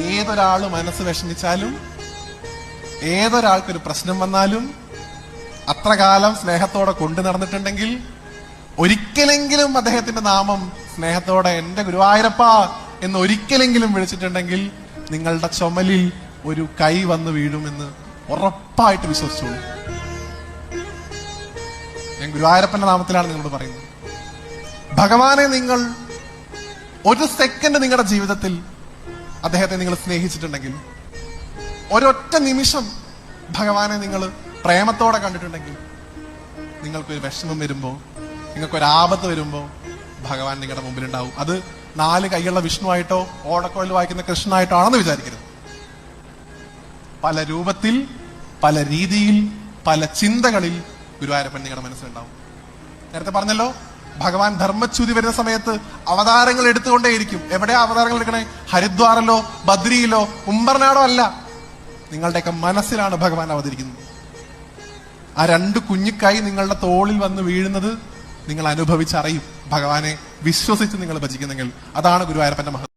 ഏതൊരാള് മനസ്സ് വിഷമിച്ചാലും, ഏതൊരാൾക്കൊരു പ്രശ്നം വന്നാലും അത്ര കാലം സ്നേഹത്തോടെ കൊണ്ടു നടന്നിട്ടുണ്ടെങ്കിൽ, ഒരിക്കലെങ്കിലും അദ്ദേഹത്തിന്റെ നാമം സ്നേഹത്തോടെ എന്റെ ഗുരുവായൂരപ്പ എന്ന് ഒരിക്കലെങ്കിലും വിളിച്ചിട്ടുണ്ടെങ്കിൽ നിങ്ങളുടെ ചുമലിൽ ഒരു കൈ വന്ന് വീഴുമെന്ന് ഉറപ്പായിട്ട് വിശ്വസിച്ചോളൂ. ഞാൻ ഗുരുവായൂരപ്പന്റെ നാമത്തിലാണ് നിങ്ങളോട് പറയുന്നത്. ഭഗവാനെ നിങ്ങൾ ഒരു സെക്കൻഡ് നിങ്ങളുടെ ജീവിതത്തിൽ അദ്ദേഹത്തെ നിങ്ങൾ സ്നേഹിച്ചിട്ടുണ്ടെങ്കിൽ, ഒരൊറ്റ നിമിഷം ഭഗവാനെ നിങ്ങൾ പ്രേമത്തോടെ കണ്ടിട്ടുണ്ടെങ്കിൽ, നിങ്ങൾക്കൊരു വിഷമം വരുമ്പോ, നിങ്ങൾക്കൊരാപത്ത് വരുമ്പോ ഭഗവാൻ നിങ്ങളുടെ മുമ്പിലുണ്ടാവും. അത് 4 കൈയുള്ള വിഷ്ണുവായിട്ടോ ഓടക്കോയിൽ വായിക്കുന്ന കൃഷ്ണനായിട്ടോ ആണെന്ന് വിചാരിക്കരുത്. പല രൂപത്തിൽ, പല രീതിയിൽ, പല ചിന്തകളിൽ ഗുരുവായൂരപ്പൻ നിങ്ങളുടെ മനസ്സിലുണ്ടാവും. നേരത്തെ പറഞ്ഞല്ലോ, ഭഗവാൻ ധർമ്മച്യുതി വരുന്ന സമയത്ത് അവതാരങ്ങൾ എടുത്തുകൊണ്ടേയിരിക്കും. എവിടെയാ അവതാരങ്ങൾ എടുക്കണേ? ഹരിദ്വാറിലോ ബദ്രിയിലോ ഉംബർനാടോ അല്ല, നിങ്ങളുടെയൊക്കെ മനസ്സിലാണ് ഭഗവാൻ അവതരിക്കുന്നത്. ആ 2 കുഞ്ഞിക്കായി നിങ്ങളുടെ തോളിൽ വന്ന് വീഴുന്നത് നിങ്ങൾ അനുഭവിച്ചറിയും. ഭഗവാനെ വിശ്വസിച്ച് നിങ്ങൾ ഭജിക്കുന്നെങ്കിൽ അതാണ് ഗുരുവായൂരപ്പന്റെ മഹത്വം.